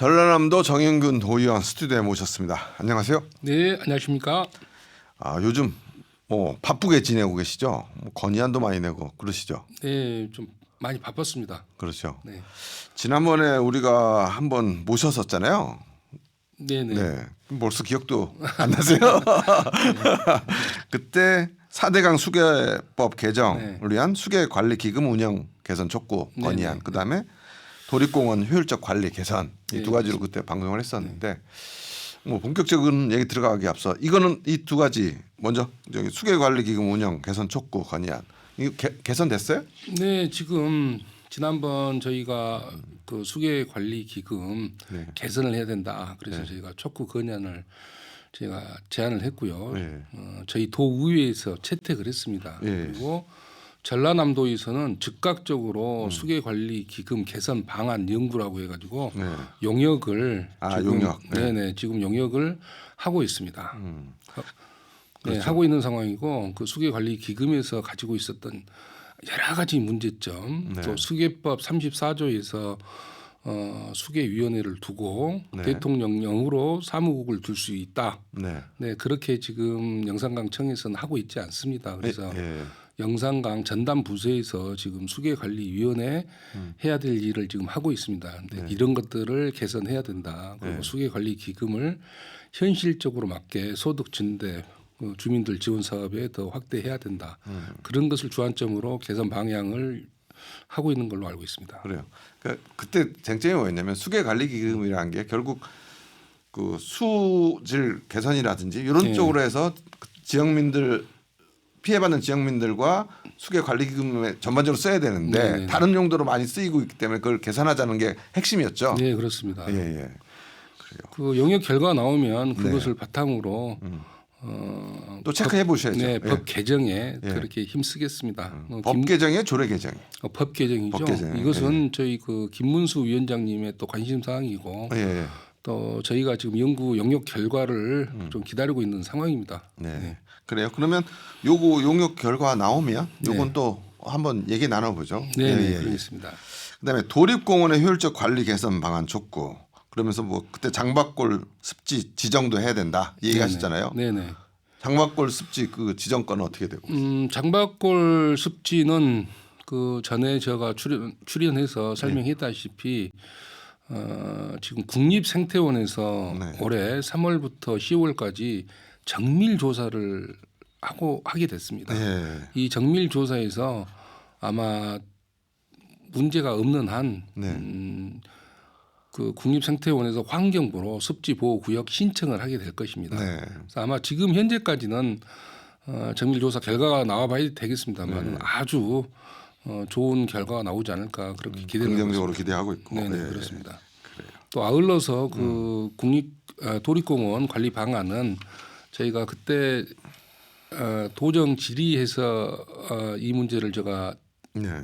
전라남도 정영균 도의원 스튜디오에 모셨습니다. 안녕하세요. 네, 안녕하십니까? 요즘 바쁘게 지내고 계시죠? 건의안도 많이 내고 그러시죠? 네, 좀 많이 바빴습니다. 그렇죠. 네, 지난번에 우리가 한번 모셨었잖아요. 네, 네. 네. 벌써 기억도 안 나세요? 그때 4대강 수계법 개정을 위한 수계관리기금 운영 개선 촉구 건의안, 네. 그다음에 도립공원 효율적 관리 개선 이 네, 두 가지로 그때 방송을 했었는데 본격적인 얘기 들어가기 앞서 이거는 이 두 가지 먼저 저기 수계관리기금 운영 개선 촉구 건의안 이거 개선됐어요? 네, 지금 지난번 저희가 그 수계 관리 기금 네. 개선을 해야 된다. 그래서 저희가 촉구 건의안을 제가 제안을 했고요. 네. 저희 도의회에서 채택을 했습니다. 네. 그리고 전라남도에서는 즉각적으로 수계 관리 기금 개선 방안 연구라고 해가지고 네. 용역을 지금 용역. 네. 네네 지금 용역을 하고 있습니다. 네, 그렇죠. 하고 있는 상황이고 그 수계관리 기금에서 가지고 있었던 여러 가지 문제점, 네. 또 수계법 34조에서 수계위원회를 두고 네. 대통령령으로 사무국을 둘 수 있다. 네. 네, 그렇게 지금 영산강청에서는 하고 있지 않습니다. 그래서 예. 영산강 전담 부서에서 지금 수계관리위원회 해야 될 일을 지금 하고 있습니다. 근데 이런 것들을 개선해야 된다. 그리고 수계관리 기금을 현실적으로 맞게 소득 증대, 주민들 지원 사업에 더 확대해야 된다. 그런 것을 주안점으로 개선 방향을 하고 있는 걸로 알고 있습니다. 그래요. 그때 쟁점이 뭐였냐면 수계관리기금이라는 게 결국 그 수질 개선이라든지 이런 쪽으로 해서 지역민들 피해받는 지역민들과 수계관리기금에 전반적으로 써야 되는데 네. 다른 용도로 많이 쓰이고 있기 때문에 그걸 개선하자는 게 핵심이었죠. 네, 그렇습니다. 예. 그래요. 그 영역 결과 나오면 그것을 바탕으로 또 체크해 보셔야죠. 네, 예. 법 개정에 그렇게 힘쓰겠습니다. 법 개정에 조례 개정. 법 개정이죠. 법 개정. 이것은 저희 그 김문수 위원장님의 또 관심 사항이고 예. 또 저희가 지금 연구 영역 결과를 좀 기다리고 있는 상황입니다. 네. 그래요. 그러면 요거 용역 결과 나오면 요건 또 한번 얘기 나눠보죠. 네, 그렇습니다. 그다음에 도립공원의 효율적 관리 개선 방안 촉구. 그러면서 뭐 그때 장박골 습지 지정도 해야 된다 얘기하셨잖아요. 네네. 장박골 습지 그 지정권은 어떻게 되고? 장박골 습지는 그 전에 제가 출연해서 설명했다시피 지금 국립생태원에서 올해 3월부터 10월까지 정밀 조사를 하게 됐습니다. 예. 이 정밀 조사에서 아마 문제가 없는 한 그 국립생태원에서 환경부로 습지보호구역 신청을 하게 될 것입니다. 네. 그래서 아마 지금 현재까지는 정밀조사 결과가 나와봐야 되겠습니다만 아주 좋은 결과가 나오지 않을까 그렇게 기대를 긍정적으로 기대하고 있고. 네, 그렇습니다. 또 아울러서 그 도립공원 관리 방안은 저희가 그때 도정 질의해서 이 문제를 제가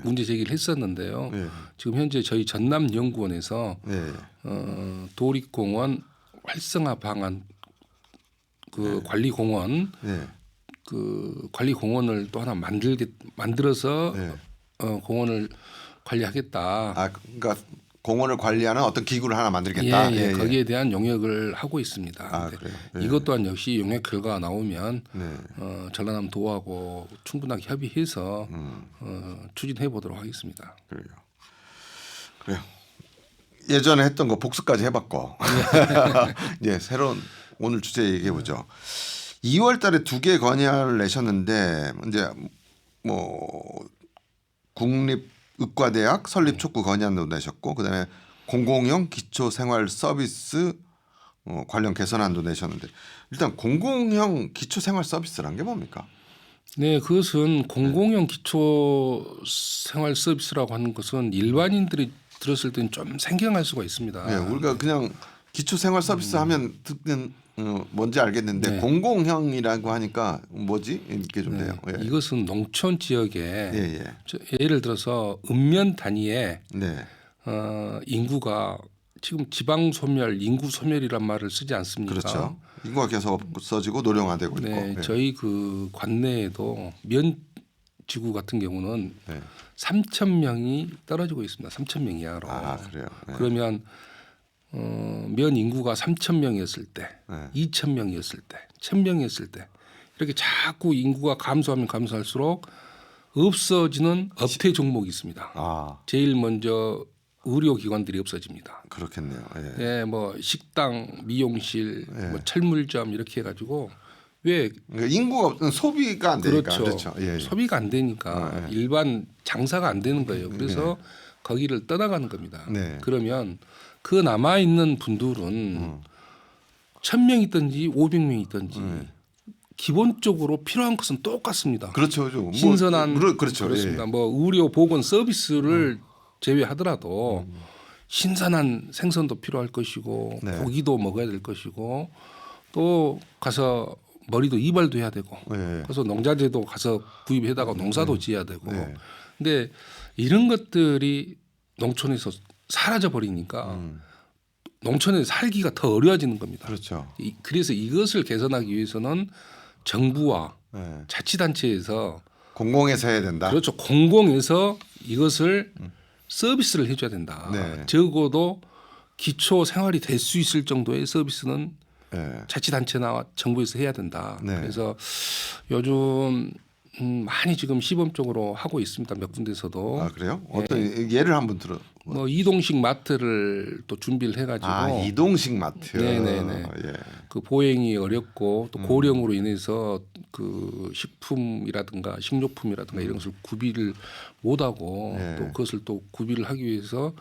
문제 제기를 했었는데요. 지금 현재 저희 전남연구원에서 도립공원 활성화 방안 그 관리공원 그 관리공원을 또 하나 만들어서 공원을 관리하겠다. 그러니까 공원을 관리하는 어떤 기구를 하나 만들겠다. 예. 거기에 대한 용역을 하고 있습니다. 그래요. 이것 또한 역시 용역 결과가 나오면 전라남도하고 충분하게 협의해서 추진해 보도록 하겠습니다. 그래요. 예전에 했던 거 복습까지 해봤고 이제 새로운 오늘 주제 얘기해 보죠. 2월달에 2개 건의안을 내셨는데 이제 뭐 국립의과대학 설립 촉구 건의안도 내셨고 그다음에 공공형 기초생활 서비스 관련 개선안도 내셨는데 일단 공공형 기초생활 서비스란 게 뭡니까? 네, 그것은 공공형 기초생활 서비스라고 하는 것은 일반인들이 들었을 때는 좀 생경할 수가 있습니다. 네, 우리가 그냥 기초생활 서비스 하면 듣는 뭔지 알겠는데 공공형이라고 하니까 뭐지 이렇게 좀 돼요. 이것은 농촌 지역에 예를 들어서 읍면 단위에 인구가 지금 지방 소멸, 인구 소멸이란 말을 쓰지 않습니까? 그렇죠. 인구가 계속 없어지고 노령화되고 있고. 저희 그 관내에도 면 지구 같은 경우는 3,000명이 떨어지고 있습니다. 3,000명 이하로. 그래요. 그러면 면 인구가 3,000명이었을 때, 네. 2,000명이었을 때, 1,000명이었을 때 이렇게 자꾸 인구가 감소하면 감소할수록 없어지는 업태 종목이 있습니다. 아 제일 먼저 의료기관들이 없어집니다. 그렇겠네요. 예. 예, 뭐 식당, 미용실, 예. 뭐 철물점 이렇게 해가지고 왜 그러니까 인구가 없으면 소비가 안 되니까 그렇죠. 그렇죠. 예, 예. 소비가 안 되니까 일반 장사가 안 되는 거예요. 그래서 거기를 떠나가는 겁니다. 네. 그러면 그 남아 있는 분들은 1,000명 있든지 500명 있든지 기본적으로 필요한 것은 똑같습니다. 그렇죠. 뭐, 신선한 그렇죠. 그렇습니다. 예. 뭐 의료 보건 서비스를 제외하더라도 신선한 생선도 필요할 것이고 네. 고기도 먹어야 될 것이고 또 가서 머리도 이발도 해야 되고 예. 그래서 농자재도 가서 구입해다가 농사도 지어야 되고 네. 근데 이런 것들이 농촌에서 사라져 버리니까 농촌에 살기가 더 어려워지는 겁니다. 그렇죠. 그래서 이것을 개선하기 위해서는 정부와 예. 자치단체에서 공공에서 해야 된다. 그렇죠. 공공에서 이것을 서비스를 해줘야 된다. 네. 적어도 기초 생활이 될 수 있을 정도의 서비스는 예. 자치단체나 정부에서 해야 된다. 네. 그래서 요즘 많이 지금 시범적으로 하고 있습니다. 몇 군데서도. 아 그래요? 어떤 예를 한번 들어. 뭐 이동식 마트를 또 준비를 해가지고 아 이동식 마트. 네네네. 예. 그 보행이 어렵고 또 고령으로 인해서 그 식품이라든가 식료품이라든가 이런 것을 구비를 못하고 네. 또 그것을 또 구비를 하기 위해서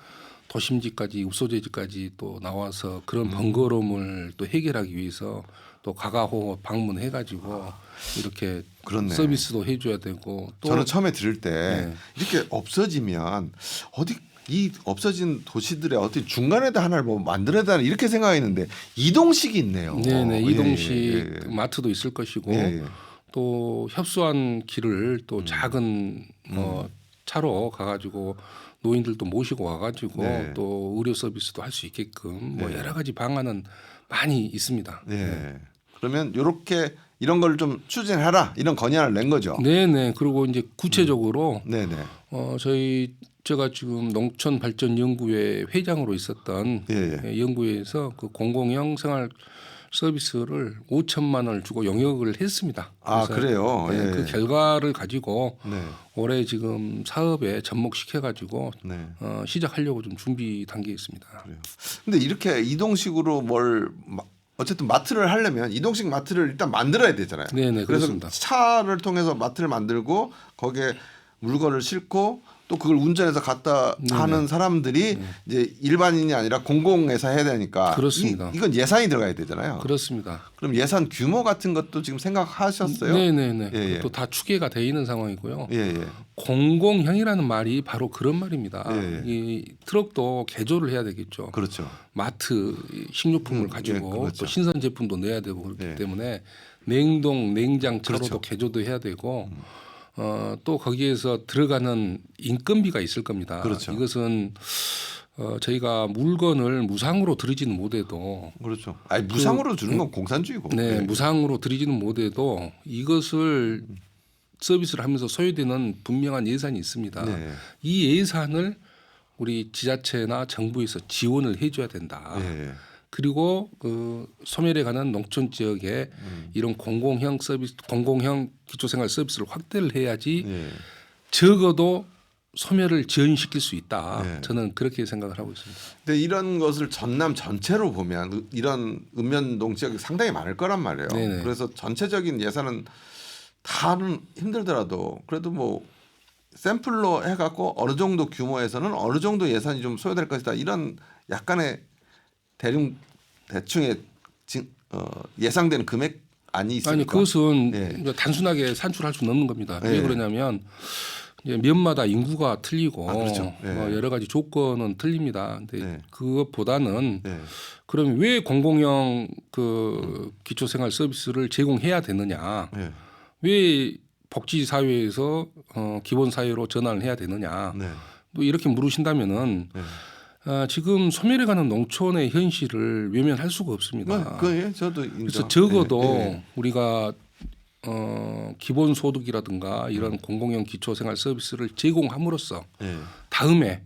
도심지까지 읍소재지까지 또 나와서 그런 번거로움을 또 해결하기 위해서 또 가가호 방문해가지고 이렇게 그렇네. 서비스도 해줘야 되고 또 저는 처음에 들을 때 네. 이렇게 없어지면 어디 이 없어진 도시들의 어디 중간에다 하나를 뭐 만들어야 되나 이렇게 생각했는데 이동식이 있네요. 네네 예, 이동식 예, 예. 마트도 있을 것이고 예, 예. 또 협소한 길을 또 작은 차로 가가지고 노인들도 모시고 와가지고 네. 또 의료 서비스도 할 수 있게끔 뭐 네. 여러 가지 방안은 많이 있습니다. 예. 그러면 요렇게 이런 걸 좀 추진하라 이런 건의안을 낸 거죠. 네네 그리고 이제 구체적으로 네네. 제가 지금 농촌발전연구회 회장으로 있었던 예, 연구회에서 그 공공형 생활 서비스를 5천만 원을 주고 용역을 했습니다. 아 그래요. 네, 예. 그 결과를 가지고 네. 올해 지금 사업에 접목시켜 가지고 네. 시작하려고 좀 준비 단계에 있습니다. 그래요. 근데 이렇게 이동식으로 어쨌든 마트를 하려면 이동식 마트를 일단 만들어야 되잖아요. 네네, 그래서 그렇습니다. 차를 통해서 마트를 만들고 거기에 물건을 싣고 또 그걸 운전해서 갖다 하는 사람들이 이제 일반인이 아니라 공공에서 해야 되니까 그렇습니다. 이건 예산이 들어가야 되잖아요. 그렇습니다. 그럼 예산 규모 같은 것도 지금 생각하셨어요? 네네네. 예, 예. 또 다 추계가 돼 있는 상황이고요. 예, 예. 공공형이라는 말이 바로 그런 말입니다. 예, 예. 이 트럭도 개조를 해야 되겠죠. 그렇죠. 마트 식료품을 가지고 예, 그렇죠. 또 신선 제품도 내야 되고 그렇기 예. 때문에 냉동 냉장 차로도 그렇죠. 개조도 해야 되고 또 거기에서 들어가는 인건비가 있을 겁니다. 그렇죠. 이것은 저희가 물건을 무상으로 들이지는 못해도 그렇죠. 아니 무상으로 주는 건 공산주의고. 네, 예. 무상으로 들이지는 못해도 이것을 서비스를 하면서 소요되는 분명한 예산이 있습니다. 네. 이 예산을 우리 지자체나 정부에서 지원을 해줘야 된다. 예. 그리고 그 소멸해 가는 농촌 지역에 이런 공공형 서비스, 공공형 기초생활 서비스를 확대를 해야지 예. 적어도 소멸을 지연시킬 수 있다. 네. 저는 그렇게 생각을 하고 있습니다. 근데 이런 것을 전남 전체로 보면 이런 읍면동 지역이 상당히 많을 거란 말이에요. 네네. 그래서 전체적인 예산은 다는 힘들더라도 그래도 뭐 샘플로 해갖고 어느 정도 규모에서는 어느 정도 예산이 좀 소요될 것이다. 이런 약간의 대충의 예상되는 금액 아니 있습니까? 아니 그것은 예. 단순하게 산출할 수는 없는 겁니다. 예. 왜 그러냐면 이제 면마다 인구가 틀리고 그렇죠. 예. 뭐 여러 가지 조건은 틀립니다. 근데 네. 그것보다는 네. 그럼 왜 공공형 그 기초생활 서비스를 제공해야 되느냐? 네. 왜 복지사회에서 기본사회로 전환을 해야 되느냐? 네. 또 이렇게 물으신다면은 네. 지금 소멸해가는 농촌의 현실을 외면할 수가 없습니다. 그 저도 인정. 그래서 적어도 예, 예. 우리가 기본소득이라든가 이런 공공형 기초생활 서비스를 제공함으로써 예. 다음에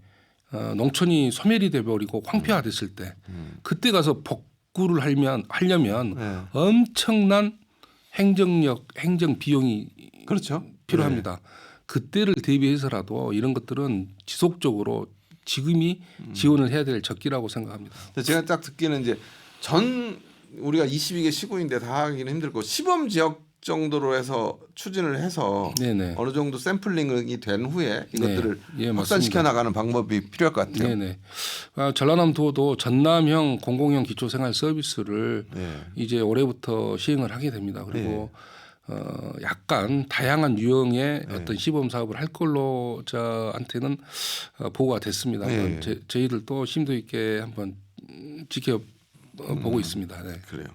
농촌이 소멸이 돼버리고 황폐화됐을 때 그때 가서 복구를 하려면 네. 엄청난 행정력, 행정 비용이 그렇죠. 필요합니다. 그때를 대비해서라도 이런 것들은 지속적으로 지금이 지원을 해야 될 적기라고 생각합니다. 네. 제가 딱 듣기는 이제 우리가 22개 시군인데 다 하기는 힘들고 시범 지역 정도로 해서 추진을 해서 네네. 어느 정도 샘플링이 된 후에 이것들을 네. 예, 확산시켜 나가는 방법이 필요할 것 같아요. 네네. 전라남도도 전남형 공공형 기초생활 서비스를 네. 이제 올해부터 시행을 하게 됩니다. 그리고 약간 다양한 유형의 어떤 시범 사업을 할 걸로 저한테는 보고가 됐습니다. 네. 저희들도 심도 있게 한번 지켜보고 있습니다. 네. 그래요.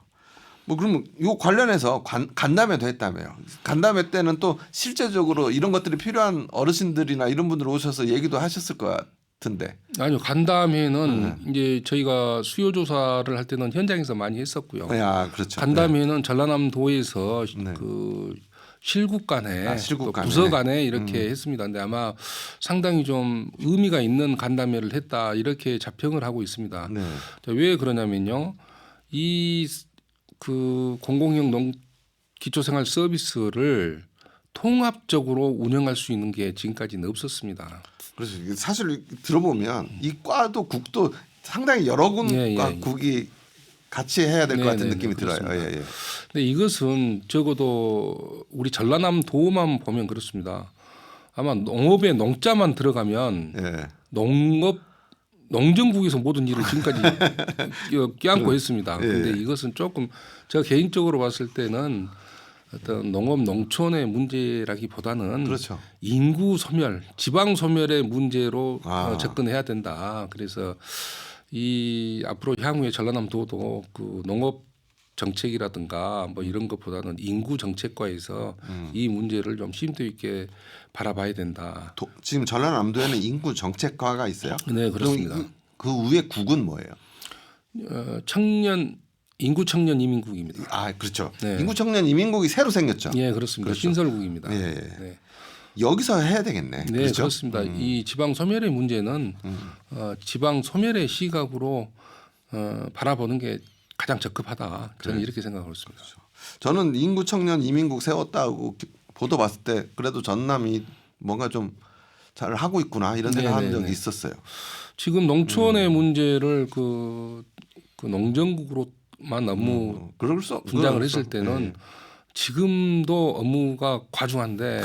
뭐 그러면 요 관련해서 간담회도 했다며요. 간담회 때는 또 실제적으로 이런 것들이 필요한 어르신들이나 이런 분들 오셔서 얘기도 하셨을 것 같은데. 아니요. 간담회는 이제 저희가 수요 조사를 할 때는 현장에서 많이 했었고요. 아, 그렇죠. 간담회는 전라남도에서 네. 그 실국 간에 실국 또 간에. 부서 간에 이렇게 했습니다. 근데 아마 상당히 좀 의미가 있는 간담회를 했다 이렇게 자평을 하고 있습니다. 네. 왜 그러냐면요. 이 그 공공형 기초생활 서비스를 통합적으로 운영할 수 있는 게 지금까지는 없었습니다. 그래서 이게 사실 들어보면 이 과도 국도 상당히 여러 군과 예. 국이 같이 해야 될 것 같은 느낌이 들어요. 그렇습니다. 예, 예. 근데 이것은 적어도 우리 전라남도만 보면 그렇습니다. 아마 농업에 농자만 들어가면 예. 농정국에서 모든 일을 지금까지 껴안고 했습니다. 예. 그런데 이것은 조금 제가 개인적으로 봤을 때는 어떤 농업 농촌의 문제라기보다는 그렇죠. 인구 소멸, 지방 소멸의 문제로 아. 접근해야 된다. 그래서 이 앞으로 향후에 전라남도도 그 농업 정책이라든가 뭐 이런 것보다는 인구 정책과에서 이 문제를 좀 심도 있게 바라봐야 된다. 지금 전라남도에는 인구 정책과가 있어요? 네, 그렇습니다. 그럼 그 위에 국은 뭐예요? 인구 청년 이민국입니다. 아, 그렇죠. 네. 인구 청년 이민국이 새로 생겼죠. 예, 그렇습니다. 그렇죠. 신설국입니다. 예, 예. 네. 여기서 해야 되겠네. 네, 그렇죠? 그렇습니다. 이 지방 소멸의 문제는 지방 소멸의 시각으로 바라보는 게 가장 적합하다. 저는 이렇게 생각하고 있습니다. 저는 인구 청년 이민국 세웠다고 보도 봤을 때 그래도 전남이 뭔가 좀 잘 하고 있구나 이런 생각한 적이 있었어요. 지금 농촌의 문제를 그 농정국으로만 업무 그럴 수 분장을 그럴 했을 수- 때는 예. 지금도 업무가 과중한데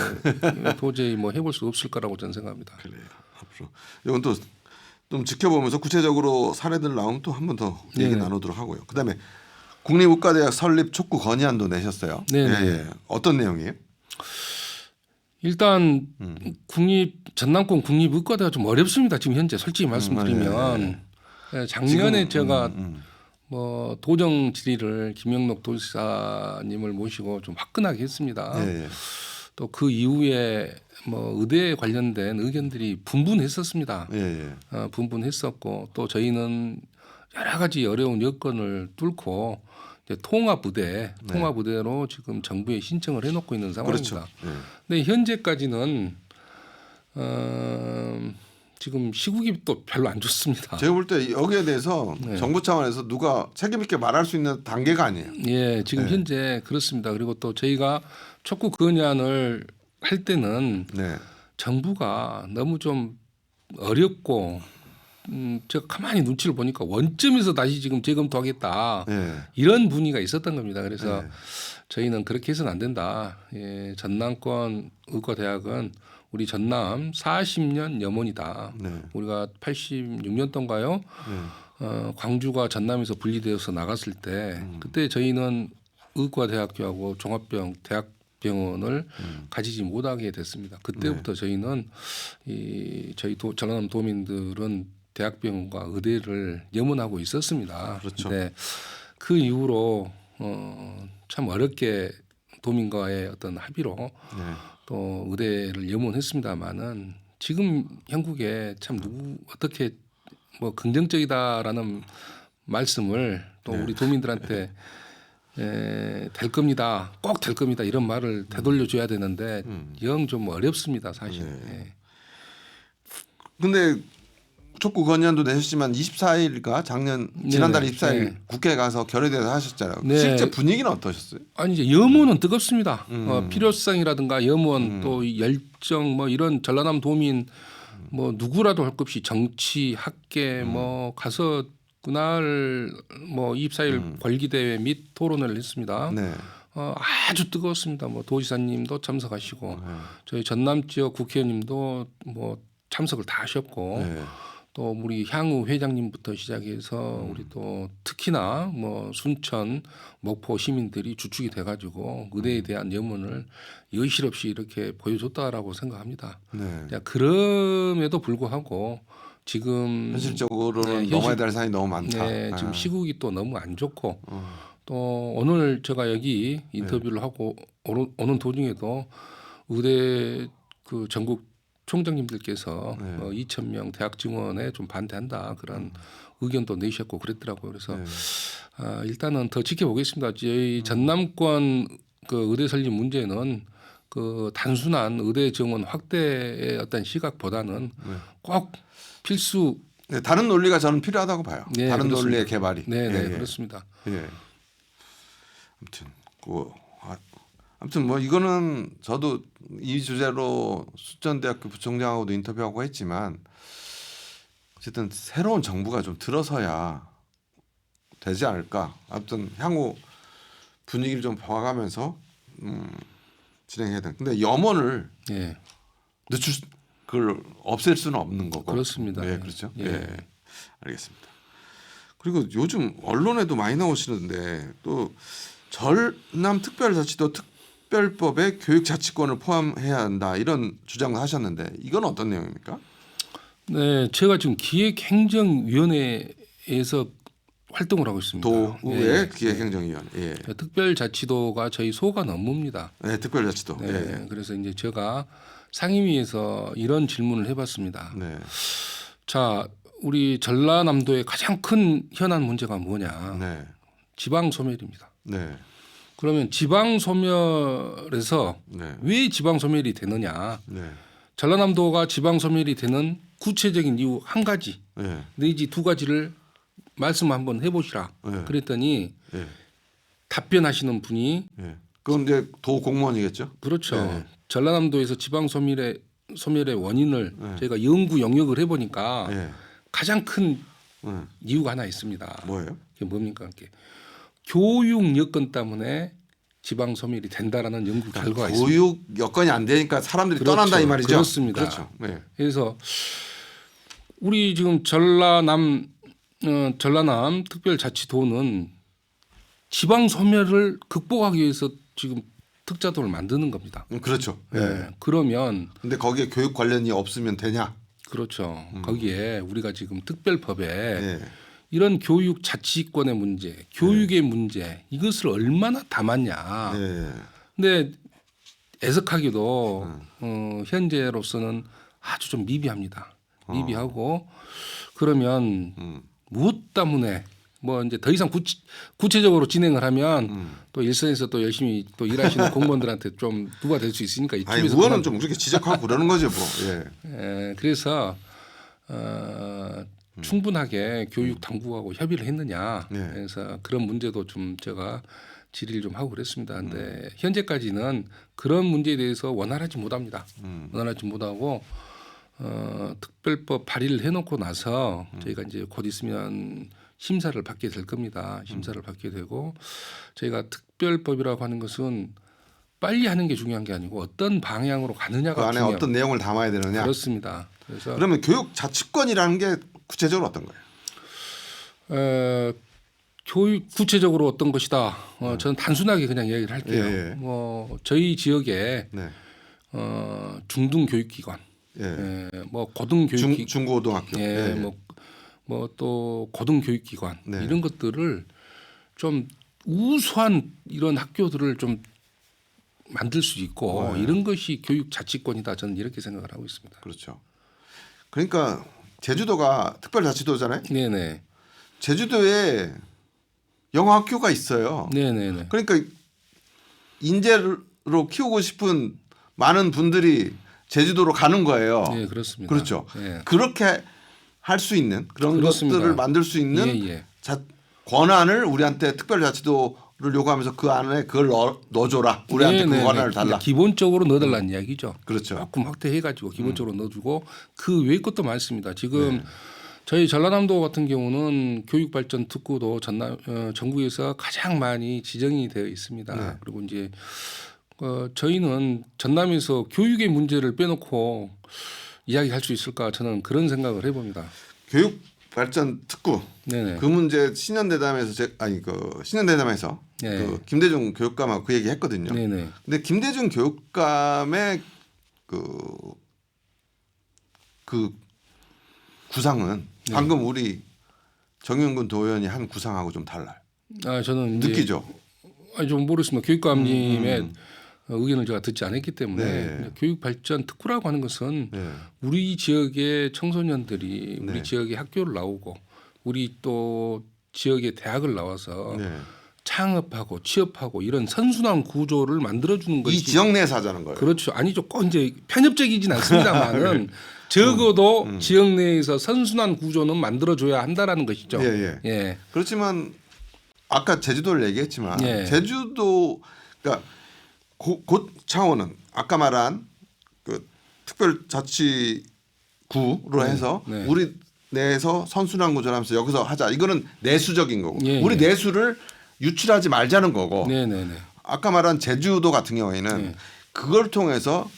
도저히 뭐 해볼 수 없을 거라고 저는 생각합니다. 그래요. 앞으로 이건 또 좀 지켜보면서 구체적으로 사례들 나오면 또 한 번 더 얘기 나누도록 하고요. 그다음에 국립의과대학 설립 촉구 건의안도 내셨어요. 네. 예. 어떤 내용이에요? 일단 전남권 국립의과대가 좀 어렵습니다. 지금 현재 솔직히 말씀드리면 작년에 제가 뭐 도정 질의를 김영록 도지사님을 모시고 좀 화끈하게 했습니다. 예. 또 그 이후에 뭐 의대에 관련된 의견들이 분분했었습니다. 예. 분분했었고 또 저희는 여러 가지 어려운 여건을 뚫고 이제 통합의대로 지금 정부에 신청을 해놓고 있는 상황입니다. 그렇죠. 예. 근데 현재까지는 지금 시국이 또 별로 안 좋습니다. 제가 볼 때 여기에 대해서 네. 정부 차원에서 누가 책임 있게 말할 수 있는 단계가 아니에요. 예, 지금 현재 그렇습니다. 그리고 또 저희가 촉구 건의안을 할 때는 네. 정부가 너무 좀 어렵고 제가 가만히 눈치를 보니까 원점에서 다시 지금 재검토하겠다 예. 이런 분위기가 있었던 겁니다. 그래서 저희는 그렇게 해서는 안 된다. 예, 전남권 의과대학은 우리 전남 40년 염원이다. 네. 우리가 86년도인가요? 광주가 전남에서 분리되어서 나갔을 때 그때 저희는 의과대학교하고 종합병 대학병원을 가지지 못하게 됐습니다. 그때부터 저희는 저희 전남 도민들은 대학병원과 의대를 염원하고 있었습니다. 그렇죠. 근데 그 이후로 참 어렵게 도민과의 어떤 합의로 또 의대를 염원했습니다마는 지금 형국에 참 어떻게 뭐 긍정적이다라는 말씀을 또 우리 도민들한테 될 겁니다. 꼭 될 겁니다. 이런 말을 되돌려줘야 되는데 영 좀 어렵습니다. 사실. 예. 근데 촉구 건의안도 내셨지만 24일가 지난달 네네. 24일 네. 국회에 가서 결의대에서 하셨잖아요. 네. 실제 분위기는 어떠셨어요? 아니 이제 염원은 뜨겁습니다. 필요성이라든가 염원 또 열정 뭐 이런 전라남 도민 뭐 누구라도 할 것 없이 정치 학계 뭐 가서 그날 뭐 24일 관리대회 및 토론회를 했습니다. 네. 아주 뜨거웠습니다. 뭐 도지사님도 참석하시고 저희 전남 지역 국회의원님도 뭐 참석을 다 하셨고 네. 또 우리 향후 회장님부터 시작해서 우리 또 특히나 뭐 순천 목포 시민들이 주축이 돼가지고 의대에 대한 염원을 여실없이 이렇게 보여줬다라고 생각합니다. 네. 자, 그럼에도 불구하고 지금 현실적으로는 네, 넘어야 될 산이 너무 많다. 네, 지금 아. 시국이 또 너무 안 좋고 또 오늘 제가 여기 인터뷰를 네. 하고 오는 도중에도 의대 그 전국 총장님들께서 네. 2,000명 대학 증원에 좀 반대한다 그런 의견도 내셨고 그랬더라고요. 그래서 네. 일단은 더 지켜보겠습니다. 저희 전남권 그 의대 설립 문제는 그 단순한 의대 정원 확대의 어떤 시각보다는 꼭 필수. 네, 다른 논리가 저는 필요하다고 봐요. 네, 다른 그렇습니다. 논리의 개발이. 네, 네, 예, 예. 그렇습니다. 예. 아무튼 뭐 이거는 저도 이 주제로 수천대학교 부총장하고도 인터뷰하고 했지만 어쨌든 새로운 정부가 좀 들어서야 되지 않을까. 아무튼 향후 분위기를 좀 봐가면서 진행해야 돼. 근데 염원을 예, 그걸 없앨 수는 없는 거고. 그렇습니다. 예, 그렇죠. 예. 예. 알겠습니다. 그리고 요즘 언론에도 많이 나오시는데 또 전남특별자치도 특별법에 교육자치권을 포함해야 한다 이런 주장을 하셨는데 이건 어떤 내용입니까? 네, 제가 지금 기획행정위원회에서 활동을 하고 있습니다. 도의 예, 기획행정위원회. 예. 특별자치도가 저희 소관 업무입니다. 네, 특별자치도. 네, 예. 그래서 이제 제가 상임위에서 이런 질문을 해봤습니다. 네. 자, 우리 전라남도의 가장 큰 현안 문제가 뭐냐? 네. 지방 소멸입니다. 네. 그러면 지방 소멸에서 네. 왜 지방 소멸이 되느냐? 네. 전라남도가 지방 소멸이 되는 구체적인 이유 한 가지 네. 내지 두 가지를 말씀 한번 해보시라. 네. 그랬더니 예. 답변하시는 분이 예. 그건 이제 도 공무원이겠죠? 그렇죠. 네. 전라남도에서 지방 소멸의 원인을 저희가 연구 영역을 해보니까 예. 가장 큰 예. 이유가 하나 있습니다. 뭐예요? 그게 뭡니까? 이게 교육 여건 때문에 지방 소멸이 된다라는 연구 결과가 있습니다. 교육 여건이 안 되니까 사람들이 그렇죠. 떠난다 이 말이죠. 그렇습니다. 그렇죠. 네. 그래서 우리 지금 전라남 특별자치도는 지방 소멸을 극복하기 위해서 지금 특자도를 만드는 겁니다. 그렇죠. 예. 네. 그러면 근데 거기에 교육 관련이 없으면 되냐? 그렇죠. 거기에 우리가 지금 특별법에 예. 이런 교육 자치권의 문제, 교육의 문제 이것을 얼마나 담았냐. 예. 근데 애석하게도 현재로서는 아주 좀 미비합니다. 미비하고 그러면 무엇 때문에 뭐 이제 더 이상 구체적으로 진행을 하면 또 일선에서 또 열심히 또 일하시는 공무원들한테 좀 누가 될 수 있으니까 아니 이쪽에서 의원은 좀 그렇게 지적하고 그러는 거죠, 뭐. 예. 그래서 충분하게 교육 당국하고 협의를 했느냐. 네. 그래서 그런 문제도 좀 제가 질의를 좀 하고 그랬습니다. 근데 현재까지는 그런 문제에 대해서 원활하지 못합니다. 원활하지 못하고 특별법 발의를 해놓고 나서 저희가 이제 곧 있으면 심사를 받게 될 겁니다. 심사를 받게 되고 저희가 특별법이라고 하는 것은 빨리 하는 게 중요한 게 아니고 어떤 방향으로 그 가느냐가 안에 중요해요. 어떤 내용을 담아야 되느냐. 그렇습니다. 그래서 그러면 교육 자치권이라는 게 구체적으로 어떤 거예요? 교육 구체적으로 어떤 것이다. 저는 단순하게 그냥 얘기를 할게요. 예, 예. 저희 지역에 네. 중등 교육기관, 예. 뭐 고등 교육기관, 중고등학교. 예, 예. 뭐 또 고등 교육기관 네. 이런 것들을 좀 우수한 이런 학교들을 좀 만들 수 있고 이런 것이 교육 자치권이다. 저는 이렇게 생각을 하고 있습니다. 그렇죠. 그러니까 제주도가 특별자치도잖아요. 네네. 제주도에 영어 학교가 있어요. 네네네. 그러니까 인재로 키우고 싶은 많은 분들이 제주도로 가는 거예요. 네, 그렇습니다. 그렇죠. 네. 그렇게 할 수 있는 그런 그렇습니다. 것들을 만들 수 있는 예. 권한을 우리한테 특별자치도를 요구하면서 그 안에 그걸 넣어줘라. 우리한테 그 권한을 달라. 그러니까 기본적으로 넣어달라는 이야기죠. 그렇죠. 조금 확대해가지고 기본적으로 넣어주고 그 외의 것도 많습니다. 지금 저희 전라남도 같은 경우는 교육발전특구도 전국에서 가장 많이 지정이 되어 있습니다. 네. 그리고 이제 저희는 전남에서 교육의 문제를 빼놓고 이야기할 수 있을까 저는 그런 생각을 해봅니다. 교육발전특구 네네. 그 문제 신년대담에서 신년대담에서 네. 그 김대중 교육감하고 그 얘기 했거든요. 네네. 근데 김대중 교육감의 그 구상은 방금 우리 정윤근 도의원이 한 구상하고 좀 달라요. 저는 이제 느끼죠. 좀 모르겠습니다. 교육감님의 의견을 제가 듣지 않았기 때문에 네. 교육발전 특구라고 하는 것은 네. 우리 지역의 청소년들이 네. 우리 지역의 학교를 나오고 우리 또 지역의 대학을 나와서 네. 창업하고 취업하고 이런 선순환 구조를 만들어주는 것이 이 지역 내에서 하자는 거예요. 그렇죠. 아니죠. 꼭 이제 편협적이진 않습니다만은 적어도 지역 내에서 선순환 구조는 만들어줘야 한다라는 것이죠. 예. 그렇지만 아까 제주도를 얘기했지만 예. 제주도 그러니까 곧 차원은 아까 말한 그 특별자치구로 해서 네. 우리 내에서 선순환 구조를 하면서 여기서 하자. 이거는 내수적인 거고 예, 우리 예. 내수를 유출하지 말자는 거고 네네네. 아까 말한 제주도 같은 경우에는 네. 그걸 통해서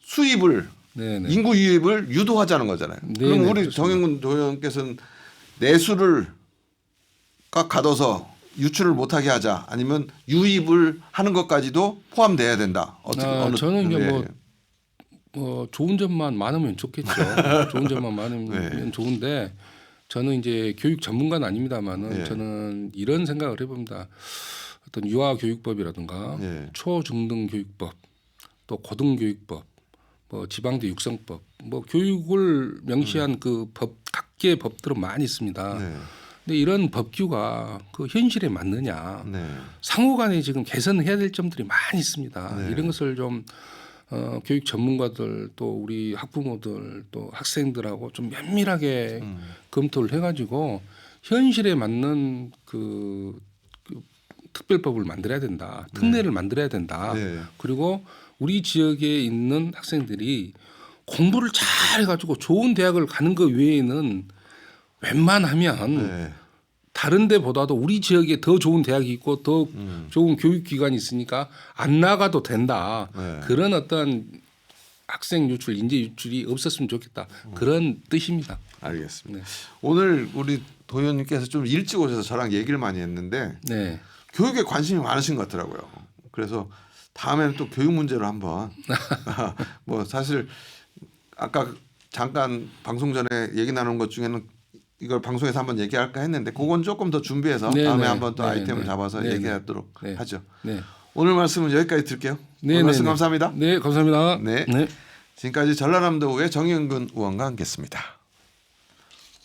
수입을 네네. 인구 유입을 유도하자는 거잖아요. 네, 그럼 네, 우리 그렇습니다. 정영근 도의원께서는 내수를 꽉 가둬서 유출을 못하게 하자 아니면 유입을 하는 것까지도 포함돼야 된다. 저는 이게 예. 좋은 점만 많으면 좋겠죠. 좋은 점만 많으면 네. 좋은데 저는 이제 교육 전문가는 아닙니다만은 네. 저는 이런 생각을 해봅니다. 어떤 유아교육법이라든가 네. 초중등교육법 또 고등교육법 뭐 지방대 육성법 뭐 교육을 명시한 그 법 각계의 법들은 많이 있습니다. 네. 근데 이런 법규가 그 현실에 맞느냐 네. 상호간에 지금 개선해야 될 점들이 많이 있습니다. 네. 이런 것을 좀 교육 전문가들 또 우리 학부모들 또 학생들하고 좀 면밀하게 검토를 해가지고 현실에 맞는 그 특별법을 만들어야 된다. 특례를 만들어야 된다. 네. 그리고 우리 지역에 있는 학생들이 공부를 잘 해가지고 좋은 대학을 가는 것 외에는 웬만하면 네. 다른 데보다도 우리 지역에 더 좋은 대학이 있고 더 좋은 교육기관이 있으니까 안 나가도 된다. 네. 그런 어떤 학생 유출, 인재 유출이 없었으면 좋겠다. 그런 뜻입니다. 알겠습니다. 네. 오늘 우리 도의원님께서 좀 일찍 오셔서 저랑 얘기를 많이 했는데 네. 교육에 관심이 많으신 것 같더라고요. 그래서 다음에는 또 교육 문제로 한번 뭐 사실 아까 잠깐 방송 전에 얘기 나눈 것 중에는 이걸 방송에서 한번 얘기할까 했는데 그건 조금 더 준비해서 네, 다음에 네. 한번 또 네, 아이템을 네. 잡아서 네, 얘기하도록 네. 하죠. 네. 오늘 말씀은 여기까지 드릴게요. 네, 오늘 말씀 네, 네. 감사합니다. 네, 감사합니다. 네. 네. 지금까지 전라남도의 정영근 의원과 함께했습니다.